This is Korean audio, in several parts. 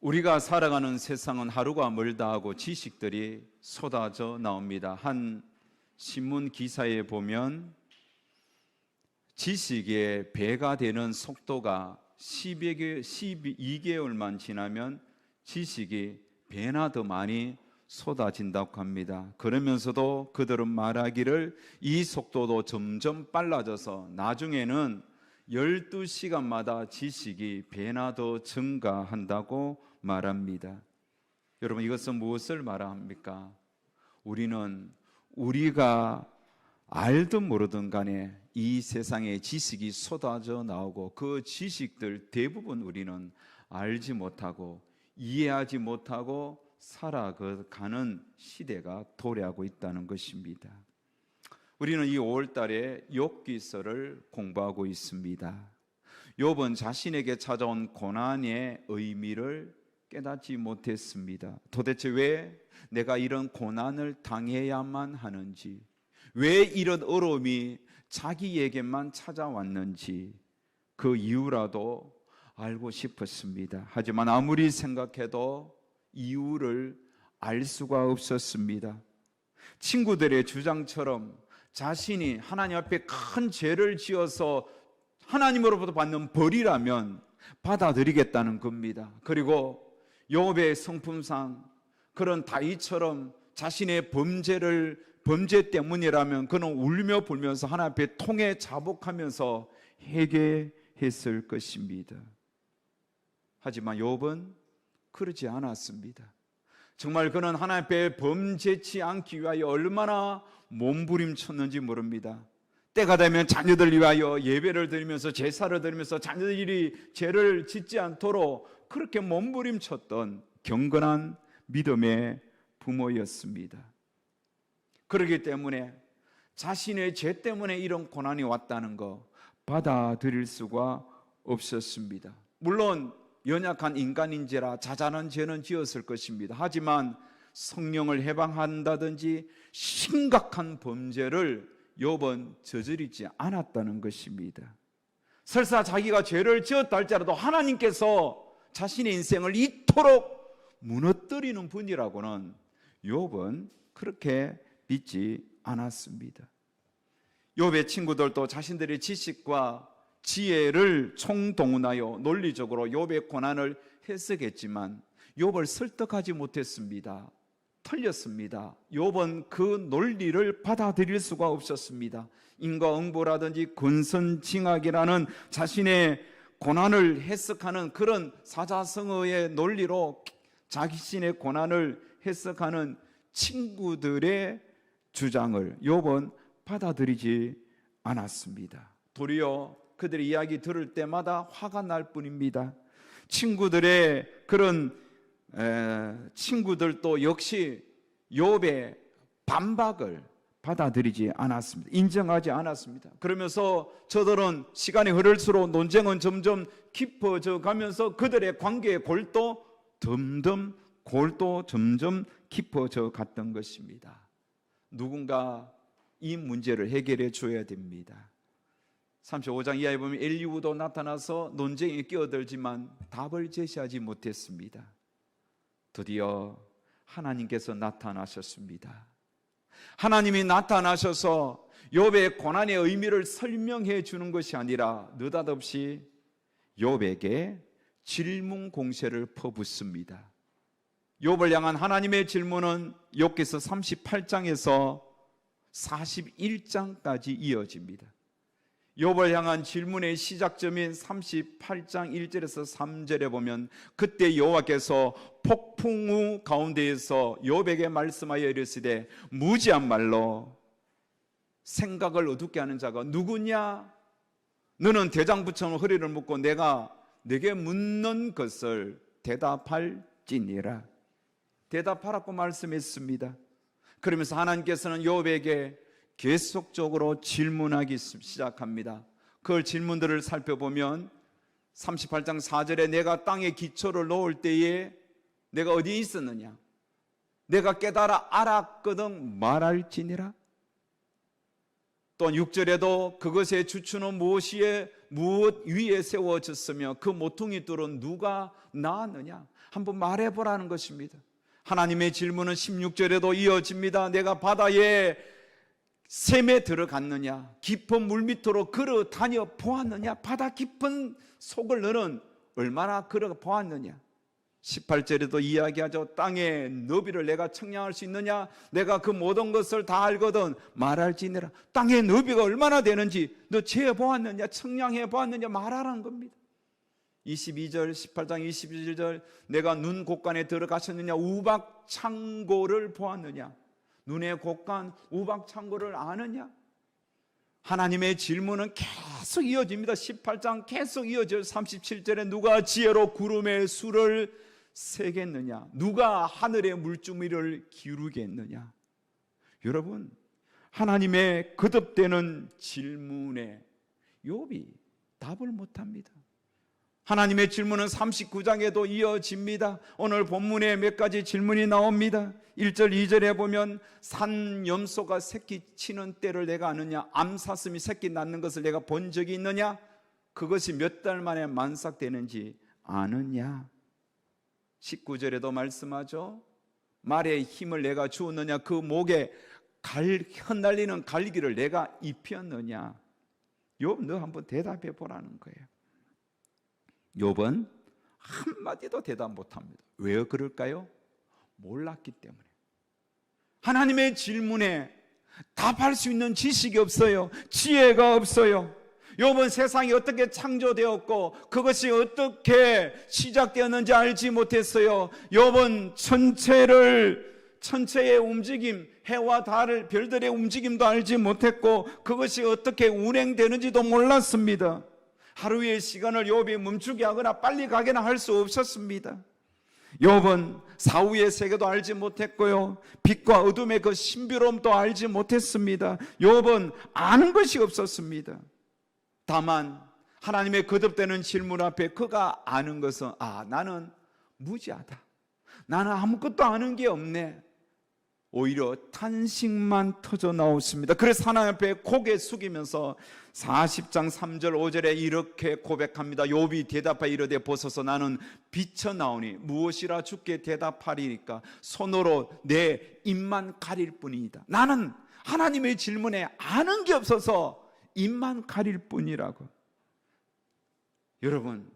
우리가 살아가는 세상은 하루가 멀다 하고 지식들이 쏟아져 나옵니다. 한 신문 기사에 보면 지식의 배가 되는 속도가 12개월만 지나면 지식이 배나 더 많이 쏟아진다고 합니다. 그러면서도 그들은 말하기를 이 속도도 점점 빨라져서 나중에는 12시간마다 지식이 배나 더 증가한다고 말합니다. 여러분, 이것은 무엇을 말합니까? 우리는 우리가 알든 모르든 간에 이 세상에 지식이 쏟아져 나오고 그 지식들 대부분 우리는 알지 못하고 이해하지 못하고 살아가는 시대가 도래하고 있다는 것입니다. 우리는 이 5월 달에 욥기서를 공부하고 있습니다. 욥은 자신에게 찾아온 고난의 의미를 깨닫지 못했습니다. 도대체 왜 내가 이런 고난을 당해야만 하는지, 왜 이런 어려움이 자기에게만 찾아왔는지 그 이유라도 알고 싶었습니다. 하지만 아무리 생각해도 이유를 알 수가 없었습니다. 친구들의 주장처럼 자신이 하나님 앞에 큰 죄를 지어서 하나님으로부터 받는 벌이라면 받아들이겠다는 겁니다. 그리고 욥의 성품상 그런 다윗처럼 자신의 범죄 때문이라면 그는 울며 불면서 하나님 앞에 통해 자복하면서 회개했을 것입니다. 하지만 욥은 그러지 않았습니다. 정말 그는 하나님 앞에 범죄치 않기 위하여 얼마나 몸부림쳤는지 모릅니다. 때가 되면 자녀들 위하여 예배를 드리면서 제사를 드리면서 자녀들이 죄를 짓지 않도록 그렇게 몸부림쳤던 경건한 믿음의 부모였습니다. 그렇기 때문에 자신의 죄 때문에 이런 고난이 왔다는 거 받아들일 수가 없었습니다. 물론 연약한 인간인지라 자잘한 죄는 지었을 것입니다. 하지만 성령을 해방한다든지 심각한 범죄를 욥은 저지르지 않았다는 것입니다. 설사 자기가 죄를 지었다 할지라도 하나님께서 자신의 인생을 이토록 무너뜨리는 분이라고는 욥은 그렇게 믿지 않았습니다. 욥의 친구들도 자신들의 지식과 지혜를 총동원하여 논리적으로 욥의 고난을 해석했지만 욥을 설득하지 못했습니다. 틀렸습니다. 욥은 그 논리를 받아들일 수가 없었습니다. 인과응보라든지 근선징악이라는 자신의 고난을 해석하는 그런 사자성어의 논리로 자신의 고난을 해석하는 친구들의 주장을 욥은 받아들이지 않았습니다. 도리어 그들의 이야기 들을 때마다 화가 날 뿐입니다. 친구들의 그런 친구들도 역시 욥의 반박을 받아들이지 않았습니다. 인정하지 않았습니다. 그러면서 저들은 시간이 흐를수록 논쟁은 점점 깊어져 가면서 그들의 관계의 골도 점점 깊어져 갔던 것입니다. 누군가 이 문제를 해결해 줘야 됩니다. 35장 이하에 보면 엘리후도 나타나서 논쟁에 끼어들지만 답을 제시하지 못했습니다. 드디어 하나님께서 나타나셨습니다. 하나님이 나타나셔서 욥의 고난의 의미를 설명해 주는 것이 아니라 느닷없이 욥에게 질문 공세를 퍼붓습니다. 욥을 향한 하나님의 질문은 욥기서 38장에서 41장까지 이어집니다. 욥을 향한 질문의 시작점인 38장 1절에서 3절에 보면 그때 여호와께서 폭풍우 가운데에서 욥에게 말씀하여 이르시되 무지한 말로 생각을 어둡게 하는 자가 누구냐? 너는 대장부처럼 허리를 묶고 내가 네게 묻는 것을 대답할지니라. 대답하라고 말씀했습니다. 그러면서 하나님께서는 욥에게 계속적으로 질문하기 시작합니다. 그 질문들을 살펴보면 38장 4절에 내가 땅에 기초를 놓을 때에 내가 어디에 있었느냐? 내가 깨달아 알았거든 말할지니라. 또 6절에도 그것의 주추는 무엇이에 무엇 위에 세워졌으며 그 모퉁이 뚫은 누가 낳았느냐? 한번 말해보라는 것입니다. 하나님의 질문은 16절에도 이어집니다. 내가 바다에 샘에 들어갔느냐? 깊은 물 밑으로 걸어 다녀 보았느냐? 바다 깊은 속을 너는 얼마나 걸어 보았느냐? 18절에도 이야기하죠. 땅의 너비를 내가 청량할 수 있느냐? 내가 그 모든 것을 다 알거든 말할지니라. 땅의 너비가 얼마나 되는지 너 재어 보았느냐? 청량해 보았느냐? 말하라는 겁니다. 22절 18장 21절 내가 눈 곳간에 들어가셨느냐? 우박 창고를 보았느냐? 눈의 곳간 우박 창고를 아느냐? 하나님의 질문은 계속 이어집니다. 18장 계속 이어져요. 37절에 누가 지혜로 구름의 수를 세겠느냐? 누가 하늘의 물주미를 기울이겠느냐? 여러분, 하나님의 거듭되는 질문에 욥이 답을 못합니다. 하나님의 질문은 39장에도 이어집니다. 오늘 본문에 몇 가지 질문이 나옵니다. 1절 2절에 보면 산염소가 새끼 치는 때를 내가 아느냐? 암사슴이 새끼 낳는 것을 내가 본 적이 있느냐? 그것이 몇 달 만에 만삭되는지 아느냐? 19절에도 말씀하죠. 말의 힘을 내가 주었느냐? 그 목에 흩날리는 갈기를 내가 입혔느냐? 욥, 너 한번 대답해 보라는 거예요. 욥은 한마디도 대답 못합니다. 왜 그럴까요? 몰랐기 때문에. 하나님의 질문에 답할 수 있는 지식이 없어요. 지혜가 없어요. 욥은 세상이 어떻게 창조되었고 그것이 어떻게 시작되었는지 알지 못했어요. 욥은 천체의 움직임, 해와 달, 별들의 움직임도 알지 못했고 그것이 어떻게 운행되는지도 몰랐습니다. 하루의 시간을 욥이 멈추게 하거나 빨리 가게나 할 수 없었습니다. 욥은 사후의 세계도 알지 못했고요, 빛과 어둠의 그 신비로움도 알지 못했습니다. 욥은 아는 것이 없었습니다. 다만 하나님의 거듭되는 질문 앞에 그가 아는 것은 나는 무지하다, 나는 아무것도 아는 게 없네. 오히려 탄식만 터져 나왔습니다. 그래서 하나님 앞에 고개 숙이면서 40장 3절 5절에 이렇게 고백합니다. 욥이 대답하여 이르되 보소서 나는 비쳐 나오니 무엇이라 주께 대답하리니까 손으로 내 입만 가릴 뿐이다. 나는 하나님의 질문에 아는 게 없어서 입만 가릴 뿐이라고. 여러분,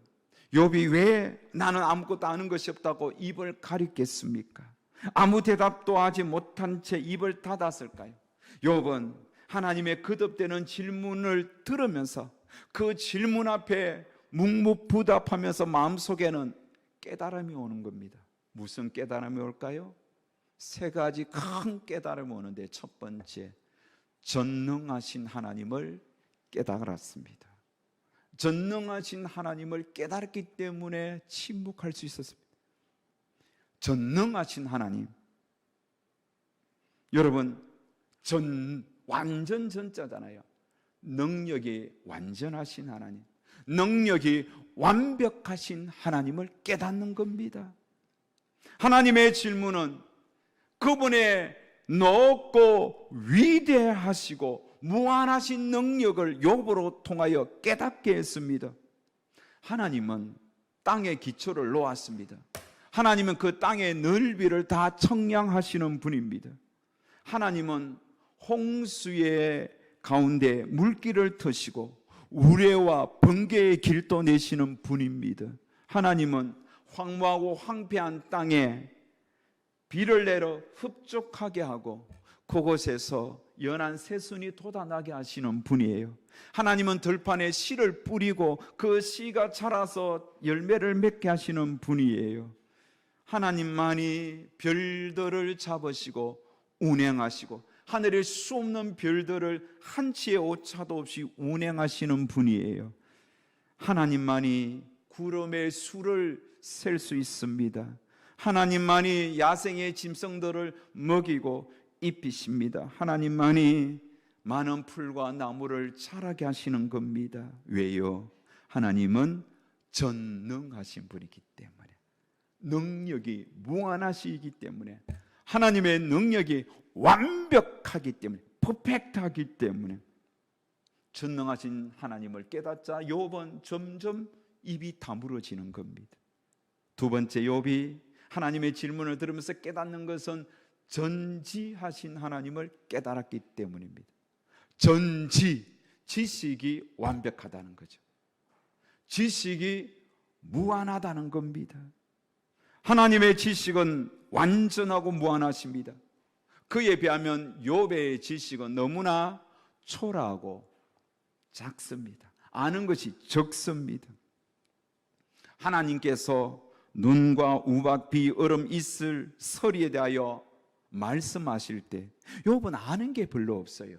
욥이 왜 나는 아무것도 아는 것이 없다고 입을 가리겠습니까? 아무 대답도 하지 못한 채 입을 닫았을까요? 욥은 하나님의 거듭되는 질문을 들으면서 그 질문 앞에 묵묵부답하면서 마음속에는 깨달음이 오는 겁니다. 무슨 깨달음이 올까요? 세 가지 큰 깨달음이 오는데, 첫 번째, 전능하신 하나님을 깨달았습니다. 전능하신 하나님을 깨달았기 때문에 침묵할 수 있었습니다. 전능하신 하나님, 여러분, 완전 전자잖아요. 능력이 완전하신 하나님, 능력이 완벽하신 하나님을 깨닫는 겁니다. 하나님의 질문은 그분의 높고 위대하시고 무한하신 능력을 욥으로 통하여 깨닫게 했습니다. 하나님은 땅의 기초를 놓았습니다. 하나님은 그 땅의 넓이를 다 청량하시는 분입니다. 하나님은 홍수의 가운데 물길을 트시고 우레와 번개의 길도 내시는 분입니다. 하나님은 황무하고 황폐한 땅에 비를 내려 흡족하게 하고 그곳에서 연한 새순이 돋아나게 하시는 분이에요. 하나님은 들판에 씨를 뿌리고 그 씨가 자라서 열매를 맺게 하시는 분이에요. 하나님만이 별들을 잡으시고 운행하시고 하늘에 수 없는 별들을 한치의 오차도 없이 운행하시는 분이에요. 하나님만이 구름의 수를 셀 수 있습니다. 하나님만이 야생의 짐승들을 먹이고 입히십니다. 하나님만이 많은 풀과 나무를 자라게 하시는 겁니다. 왜요? 하나님은 전능하신 분이기 때문에, 능력이 무한하시기 때문에, 하나님의 능력이 완벽하기 때문에, 퍼펙트하기 때문에. 전능하신 하나님을 깨닫자 욥은 점점 입이 다물어지는 겁니다. 두 번째, 욥이 하나님의 질문을 들으면서 깨닫는 것은 전지하신 하나님을 깨달았기 때문입니다. 지식이 완벽하다는 거죠. 지식이 무한하다는 겁니다. 하나님의 지식은 완전하고 무한하십니다. 그에 비하면 욥의 지식은 너무나 초라하고 작습니다. 아는 것이 적습니다. 하나님께서 눈과 우박, 비, 얼음, 이슬, 서리에 대하여 말씀하실 때 욥은 아는 게 별로 없어요.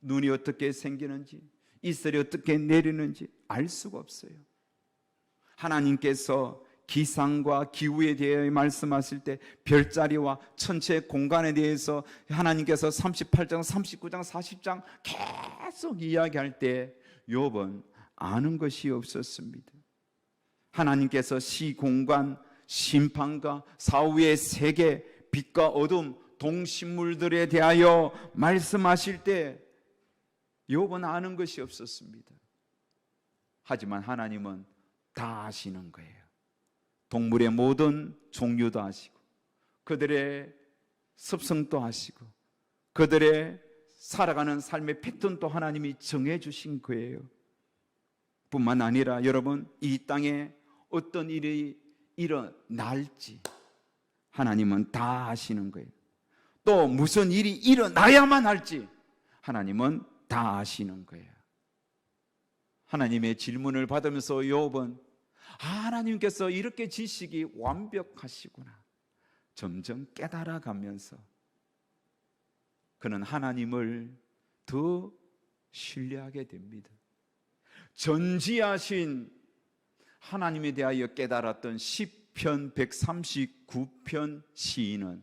눈이 어떻게 생기는지, 이슬이 어떻게 내리는지 알 수가 없어요. 하나님께서 기상과 기후에 대해 말씀하실 때 별자리와 천체 공간에 대해서 하나님께서 38장, 39장, 40장 계속 이야기할 때 욥은 아는 것이 없었습니다. 하나님께서 시공간, 심판과 사후의 세계, 빛과 어둠, 동식물들에 대하여 말씀하실 때 욥은 아는 것이 없었습니다. 하지만 하나님은 다 아시는 거예요. 동물의 모든 종류도 아시고, 그들의 습성도 아시고, 그들의 살아가는 삶의 패턴도 하나님이 정해주신 거예요. 뿐만 아니라 여러분, 이 땅에 어떤 일이 일어날지 하나님은 다 아시는 거예요. 또 무슨 일이 일어나야만 할지 하나님은 다 아시는 거예요. 하나님의 질문을 받으면서 욥은 하나님께서 이렇게 지식이 완벽하시구나 점점 깨달아가면서 그는 하나님을 더 신뢰하게 됩니다. 전지하신 하나님에 대하여 깨달았던 시편 139편 시인은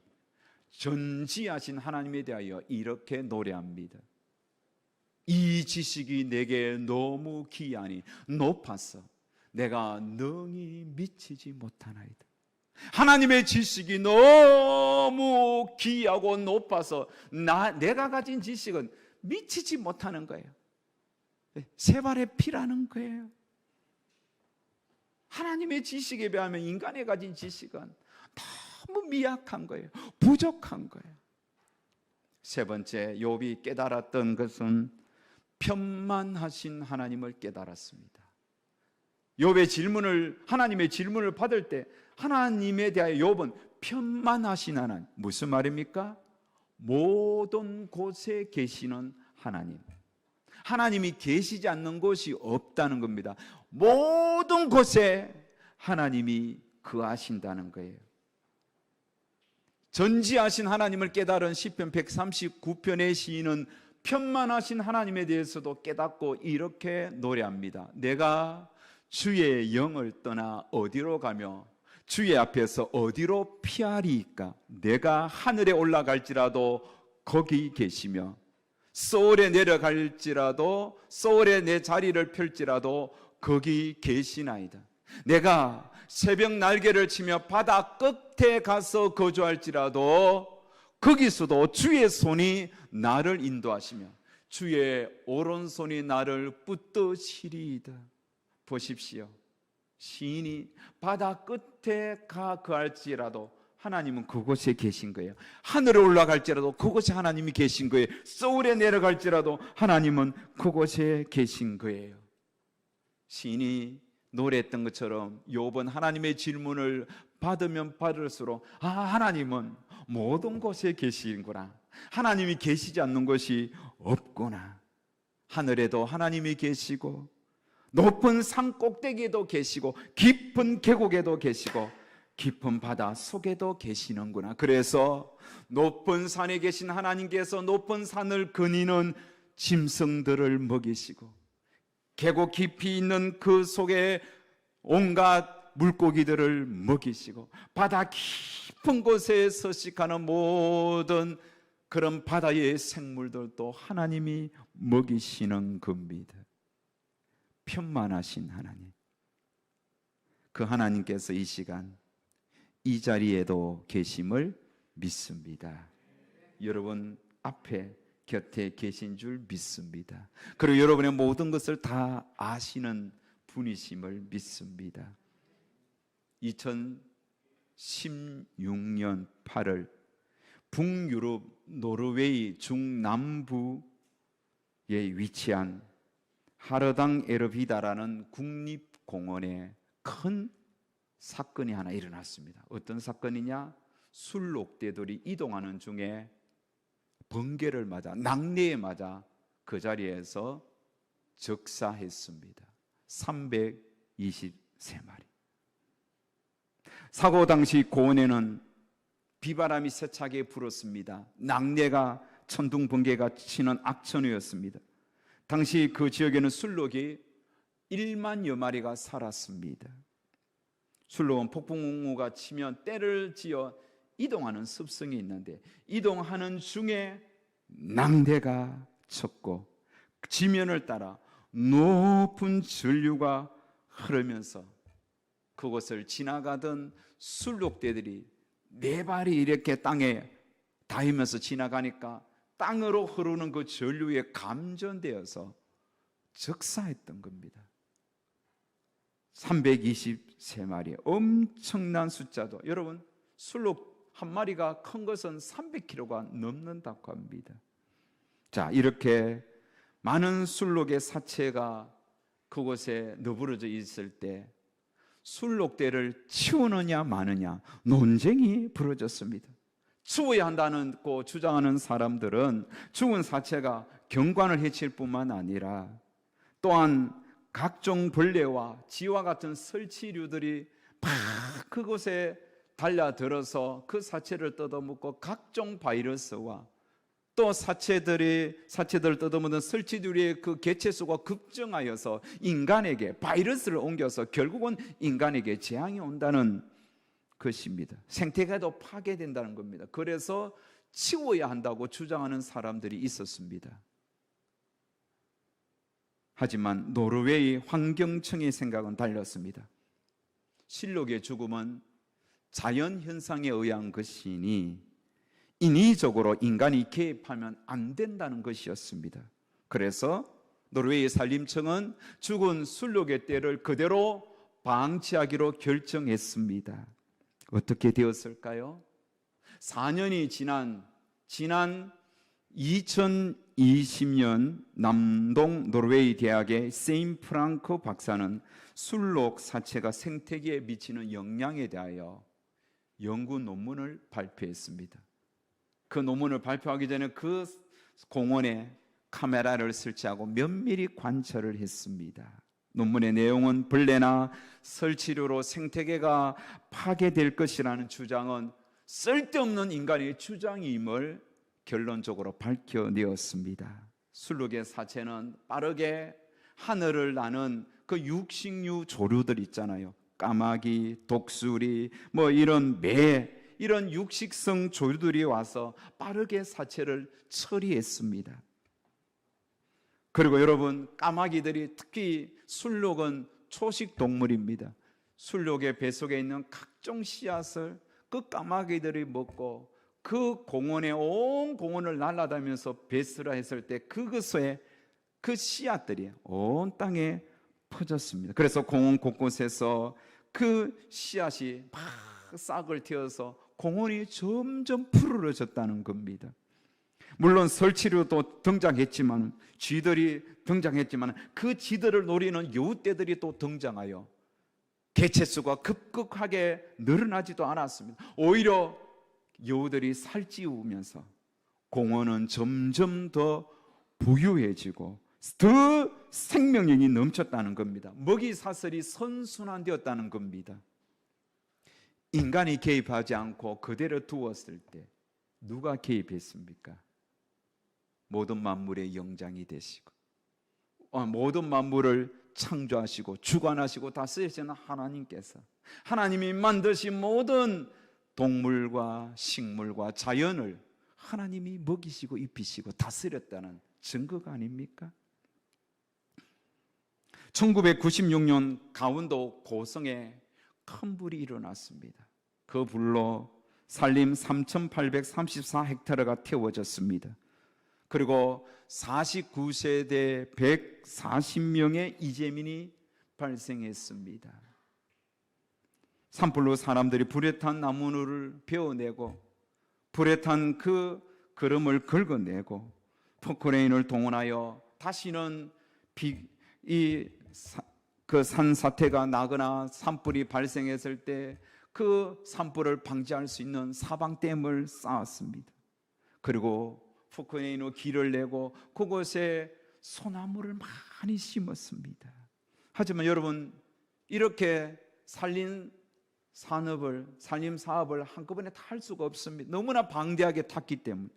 전지하신 하나님에 대하여 이렇게 노래합니다. 이 지식이 내게 너무 귀하니 높아서 내가 능히 미치지 못하나이다. 하나님의 지식이 너무 귀하고 높아서 내가 가진 지식은 미치지 못하는 거예요. 세 발의 피라는 거예요. 하나님의 지식에 비하면 인간이 가진 지식은 너무 미약한 거예요. 부족한 거예요. 세 번째, 욥이 깨달았던 것은 편만하신 하나님을 깨달았습니다. 욥의 질문을, 하나님의 질문을 받을 때 하나님에 대하여 욥은 편만하신 하나님, 무슨 말입니까? 모든 곳에 계시는 하나님. 하나님이 계시지 않는 곳이 없다는 겁니다. 모든 곳에 하나님이 거하신다는 거예요. 전지하신 하나님을 깨달은 시편 139편의 시인은 편만하신 하나님에 대해서도 깨닫고 이렇게 노래합니다. 내가 주의 영을 떠나 어디로 가며 주의 앞에서 어디로 피하리이까? 내가 하늘에 올라갈지라도 거기 계시며 소울에 내려갈지라도 소울에 내 자리를 펼지라도 거기 계시나이다. 내가 새벽 날개를 치며 바다 끝에 가서 거주할지라도 거기서도 주의 손이 나를 인도하시며 주의 오른손이 나를 붙드시리이다. 보십시오. 시인이 바다 끝에 가 거할지라도 하나님은 그곳에 계신 거예요. 하늘에 올라갈지라도 그곳에 하나님이 계신 거예요. 소울에 내려갈지라도 하나님은 그곳에 계신 거예요. 시인이 노래했던 것처럼 욥은 하나님의 질문을 받으면 받을수록 하나님은 모든 곳에 계시는구나. 하나님이 계시지 않는 곳이 없구나. 하늘에도 하나님이 계시고 높은 산 꼭대기에도 계시고 깊은 계곡에도 계시고 깊은 바다 속에도 계시는구나. 그래서 높은 산에 계신 하나님께서 높은 산을 거니는 짐승들을 먹이시고 계곡 깊이 있는 그 속에 온갖 물고기들을 먹이시고 바다 깊은 곳에 서식하는 모든 그런 바다의 생물들도 하나님이 먹이시는 겁니다. 편만하신 하나님, 그 하나님께서 이 시간 이 자리에도 계심을 믿습니다. 여러분 앞에 곁에 계신 줄 믿습니다. 그리고 여러분의 모든 것을 다 아시는 분이심을 믿습니다. 2016년 8월 북유럽 노르웨이 중남부에 위치한 하르당 에르비다라는 국립공원에 큰 사건이 하나 일어났습니다. 어떤 사건이냐? 술록대들이 이동하는 중에 번개를 맞아, 낙뢰에 맞아 그 자리에서 적사했습니다. 323마리. 사고 당시 고원에는 비바람이 세차게 불었습니다. 낙뢰가 천둥 번개가 치는 악천후였습니다. 당시 그 지역에는 술록이 1만여 마리가 살았습니다. 술록은 폭풍우가 치면 때를 지어 이동하는 습성이 있는데 이동하는 중에 낙뢰가 쳤고 지면을 따라 높은 전류가 흐르면서 그곳을 지나가던 술록대들이 네 발이 이렇게 땅에 닿으면서 지나가니까 땅으로 흐르는 그 전류에 감전되어서 적사했던 겁니다. 323마리, 엄청난 숫자도. 여러분, 술록 한 마리가 큰 것은 300kg가 넘는다고 합니다. 자, 이렇게 많은 술록의 사체가 그곳에 너부러져 있을 때 술록대를 치우느냐 마느냐 논쟁이 벌어졌습니다. 치워야 한다고 주장하는 사람들은 죽은 사체가 경관을 해칠 뿐만 아니라 또한 각종 벌레와 쥐와 같은 설치류들이 막 그곳에 달려들어서 그 사체를 뜯어먹고 각종 바이러스와 또 사체들을 뜯어먹는 설치류의 그 개체수가 급증하여서 인간에게 바이러스를 옮겨서 결국은 인간에게 재앙이 온다는 것입니다. 생태계도 파괴된다는 겁니다. 그래서 치워야 한다고 주장하는 사람들이 있었습니다. 하지만 노르웨이 환경청의 생각은 달랐습니다. 실록의 죽음은 자연현상에 의한 것이니 인위적으로 인간이 개입하면 안 된다는 것이었습니다. 그래서 노르웨이 산림청은 죽은 술록의 떼를 그대로 방치하기로 결정했습니다. 어떻게 되었을까요? 4년이 지난 2020년 남동 노르웨이 대학의 세인 프랑크 박사는 술록 사체가 생태계에 미치는 영향에 대하여 연구 논문을 발표했습니다. 그 논문을 발표하기 전에 그 공원에 카메라를 설치하고 면밀히 관찰을 했습니다. 논문의 내용은 벌레나 설치류로 생태계가 파괴될 것이라는 주장은 쓸데없는 인간의 주장임을 결론적으로 밝혀내었습니다. 술록의 사체는 빠르게 하늘을 나는 그 육식류 조류들 있잖아요. 까마귀, 독수리, 이런 매, 이런 육식성 조류들이 와서 빠르게 사체를 처리했습니다. 그리고 여러분, 까마귀들이 특히 술록은 초식 동물입니다. 술록의 뱃속에 있는 각종 씨앗을 그 까마귀들이 먹고 그 공원에 온 공원을 날아다니면서 배설을 했을 때 그것에 그 씨앗들이 온 땅에 퍼졌습니다. 그래서 공원 곳곳에서 그 씨앗이 막 싹을 틔워서 공원이 점점 푸르러졌다는 겁니다. 물론 설치류도 등장했지만 쥐들이 등장했지만 그 쥐들을 노리는 여우떼들이 또 등장하여 개체수가 급격하게 늘어나지도 않았습니다. 오히려 여우들이 살찌우면서 공원은 점점 더 부유해지고 더 생명력이 넘쳤다는 겁니다. 먹이 사슬이 선순환되었다는 겁니다. 인간이 개입하지 않고 그대로 두었을 때 누가 개입했습니까? 모든 만물의 영장이 되시고 모든 만물을 창조하시고 주관하시고 다스리시는 하나님께서 하나님이 만드신 모든 동물과 식물과 자연을 하나님이 먹이시고 입히시고 다스렸다는 증거가 아닙니까? 1996년 강원도 고성에 큰 불이 일어났습니다. 그 불로 산림 3,834헥타르가 태워졌습니다. 그리고 49세대 140명의 이재민이 발생했습니다. 산불로 사람들이 불에 탄 나무를 베어내고 불에 탄 그 거름을 긁어내고 포크레인을 동원하여 다시는 그 산사태가 나거나 산불이 발생했을 때 그 산불을 방지할 수 있는 사방댐을 쌓았습니다. 그리고 포크레인으로 길을 내고 그곳에 소나무를 많이 심었습니다. 하지만 여러분, 이렇게 산림 사업을 한꺼번에 다 할 수가 없습니다. 너무나 방대하게 탔기 때문에.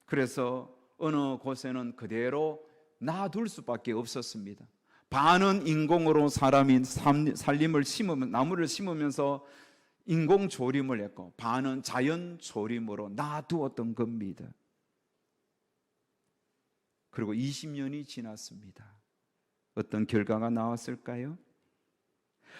그래서 어느 곳에는 그대로 놔둘 수밖에 없었습니다. 반은 인공으로 사람이 나무를 심으면서 인공 조림을 했고, 반은 자연 조림으로 놔두었던 겁니다. 그리고 20년이 지났습니다. 어떤 결과가 나왔을까요?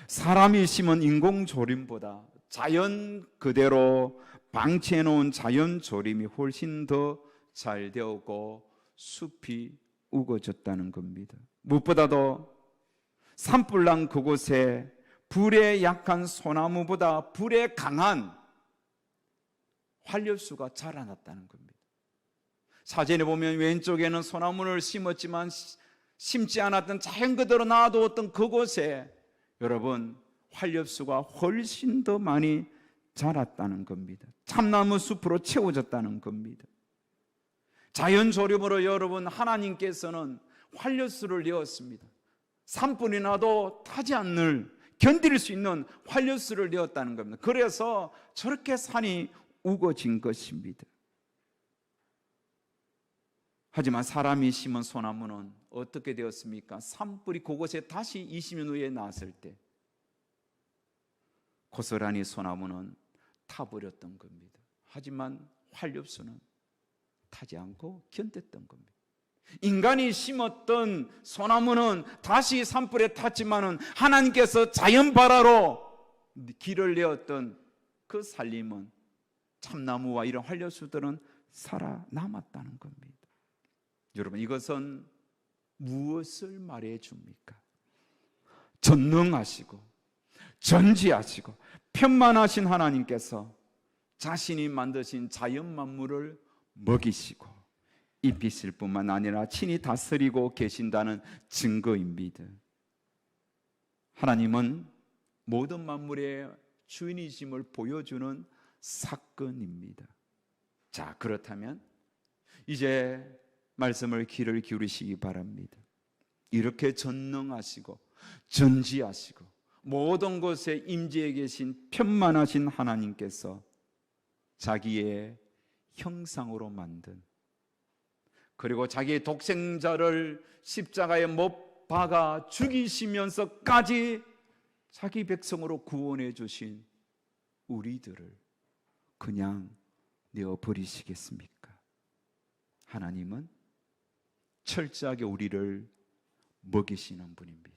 사람이 심은 인공 조림보다 자연 그대로 방치해 놓은 자연 조림이 훨씬 더 잘 되었고 숲이 우거졌다는 겁니다. 무엇보다도 산불난 그곳에 불에 약한 소나무보다 불에 강한 활엽수가 자라났다는 겁니다. 사진에 보면 왼쪽에는 소나무를 심었지만 심지 않았던 자연 그대로 놔두었던 그곳에 여러분, 활엽수가 훨씬 더 많이 자랐다는 겁니다. 참나무 숲으로 채워졌다는 겁니다. 자연 조림으로 여러분, 하나님께서는 활엽수를 내었습니다. 산불이 나도 타지 않을, 견딜 수 있는 활엽수를 내었다는 겁니다. 그래서 저렇게 산이 우거진 것입니다. 하지만 사람이 심은 소나무는 어떻게 되었습니까? 산불이 그곳에 다시 20년 후에 났을 때 고스란히 소나무는 타버렸던 겁니다. 하지만 활엽수는 타지 않고 견뎠던 겁니다. 인간이 심었던 소나무는 다시 산불에 탔지만은 하나님께서 자연 발화로 길을 내었던 그 살림은 참나무와 이런 활엽수들은 살아남았다는 겁니다. 여러분, 이것은 무엇을 말해 줍니까? 전능하시고 전지하시고 편만하신 하나님께서 자신이 만드신 자연 만물을 먹이시고 입히실 뿐만 아니라 친히 다스리고 계신다는 증거입니다. 하나님은 모든 만물의 주인이심을 보여주는 사건입니다. 자, 그렇다면 이제 말씀을 귀를 기울이시기 바랍니다. 이렇게 전능하시고 전지하시고 모든 곳에 임재해 계신 편만하신 하나님께서 자기의 형상으로 만든, 그리고 자기의 독생자를 십자가에 못 박아 죽이시면서까지 자기 백성으로 구원해 주신 우리들을 그냥 내어버리시겠습니까? 하나님은 철저하게 우리를 먹이시는 분입니다.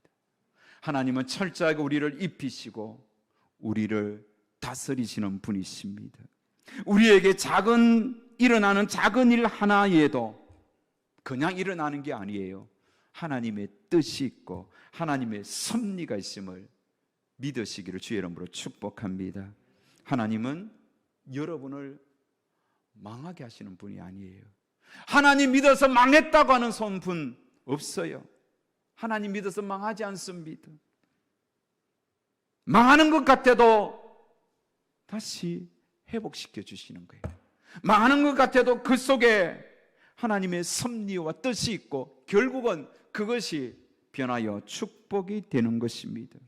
하나님은 철저하게 우리를 입히시고 우리를 다스리시는 분이십니다. 우리에게 일어나는 작은 일 하나에도 그냥 일어나는 게 아니에요. 하나님의 뜻이 있고 하나님의 섭리가 있음을 믿으시기를 주의 이름으로 축복합니다. 하나님은 여러분을 망하게 하시는 분이 아니에요. 하나님 믿어서 망했다고 하는 손분 없어요. 하나님 믿어서 망하지 않습니다. 망하는 것 같아도 다시 회복시켜 주시는 거예요. 망하는 것 같아도 그 속에 하나님의 섭리와 뜻이 있고 결국은 그것이 변하여 축복이 되는 것입니다.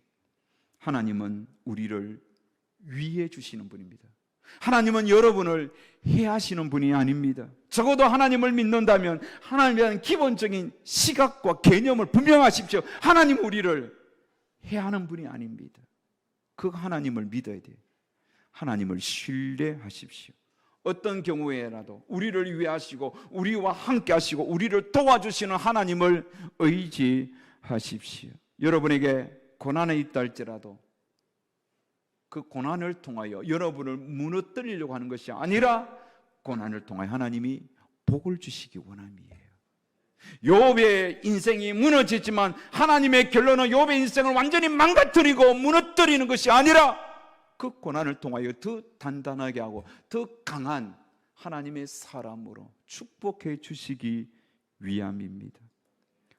하나님은 우리를 위해 주시는 분입니다. 하나님은 여러분을 해하시는 분이 아닙니다. 적어도 하나님을 믿는다면 하나님에 대한 기본적인 시각과 개념을 분명하십시오. 하나님 우리를 해하는 분이 아닙니다. 그 하나님을 믿어야 돼요. 하나님을 신뢰하십시오. 어떤 경우에라도 우리를 위하시고 우리와 함께 하시고 우리를 도와주시는 하나님을 의지하십시오. 여러분에게 고난이 있다 할지라도 그 고난을 통하여 여러분을 무너뜨리려고 하는 것이 아니라 고난을 통하여 하나님이 복을 주시기 원함이에요. 욥의 인생이 무너졌지만 하나님의 결론은 욥의 인생을 완전히 망가뜨리고 무너뜨리는 것이 아니라 그 고난을 통하여 더 단단하게 하고 더 강한 하나님의 사람으로 축복해 주시기 위함입니다.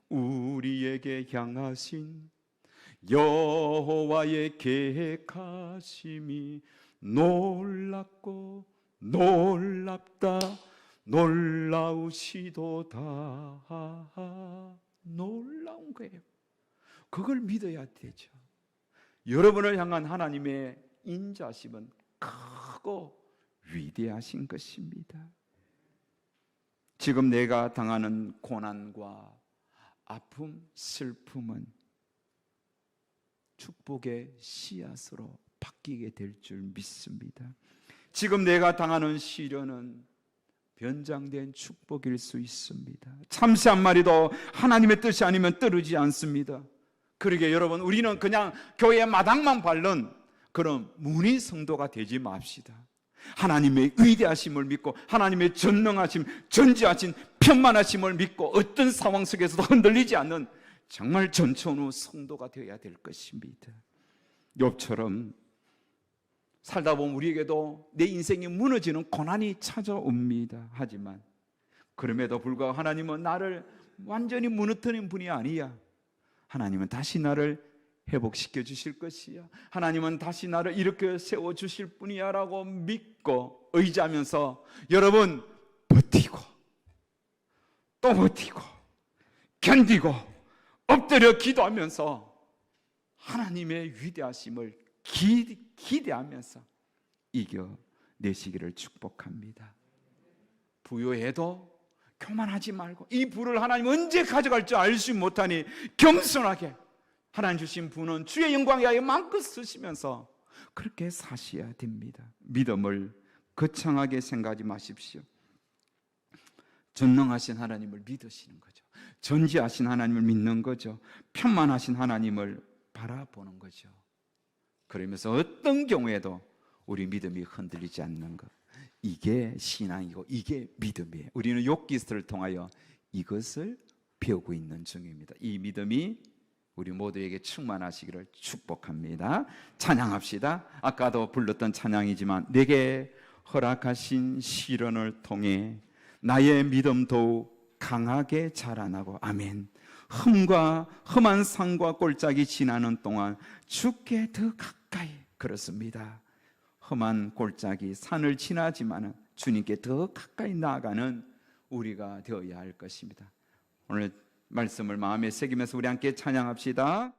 우리에게 향하신 여호와의 계획하심이 놀랍고 놀랍다 놀라우시도다. 놀라운 거예요. 그걸 믿어야 되죠. 여러분을 향한 하나님의 인자심은 크고 위대하신 것입니다. 지금 내가 당하는 고난과 아픔, 슬픔은 축복의 씨앗으로 바뀌게 될 줄 믿습니다. 지금 내가 당하는 시련은 변장된 축복일 수 있습니다. 참새 한 마리도 하나님의 뜻이 아니면 떨어지지 않습니다. 그러게 여러분, 우리는 그냥 교회 마당만 밟는 그런 문의 성도가 되지 맙시다. 하나님의 위대하심을 믿고 하나님의 전능하심, 전지하신 편만하심을 믿고 어떤 상황 속에서도 흔들리지 않는 정말 전천후 성도가 되어야 될 것입니다. 욥처럼 살다 보면 우리에게도 내 인생이 무너지는 고난이 찾아옵니다. 하지만 그럼에도 불구하고 하나님은 나를 완전히 무너뜨린 분이 아니야. 하나님은 다시 나를 회복시켜 주실 것이야. 하나님은 다시 나를 이렇게 세워 주실 분이야 라고 믿고 의지하면서 여러분 버티고 또 버티고 견디고 엎드려 기도하면서 하나님의 위대하심을 기대하면서 이겨내시기를 축복합니다. 부요해도 교만하지 말고 이 부를 하나님 언제 가져갈 줄 알지 못하니 겸손하게 하나님 주신 부는 주의 영광에 하여 마음껏 쓰시면서 그렇게 사셔야 됩니다. 믿음을 거창하게 생각하지 마십시오. 전능하신 하나님을 믿으시는 거죠. 전지하신 하나님을 믿는 거죠. 편만하신 하나님을 바라보는 거죠. 그러면서 어떤 경우에도 우리 믿음이 흔들리지 않는 것, 이게 신앙이고 이게 믿음이에요. 우리는 욥기서를 통하여 이것을 배우고 있는 중입니다. 이 믿음이 우리 모두에게 충만하시기를 축복합니다. 찬양합시다. 아까도 불렀던 찬양이지만 내게 허락하신 시련을 통해 나의 믿음 더욱 강하게 자라나고 아멘. 험한 산과 골짜기 지나는 동안 주께 더 가까이, 그렇습니다. 험한 골짜기 산을 지나지만 주님께 더 가까이 나아가는 우리가 되어야 할 것입니다. 오늘 말씀을 마음에 새기면서 우리 함께 찬양합시다.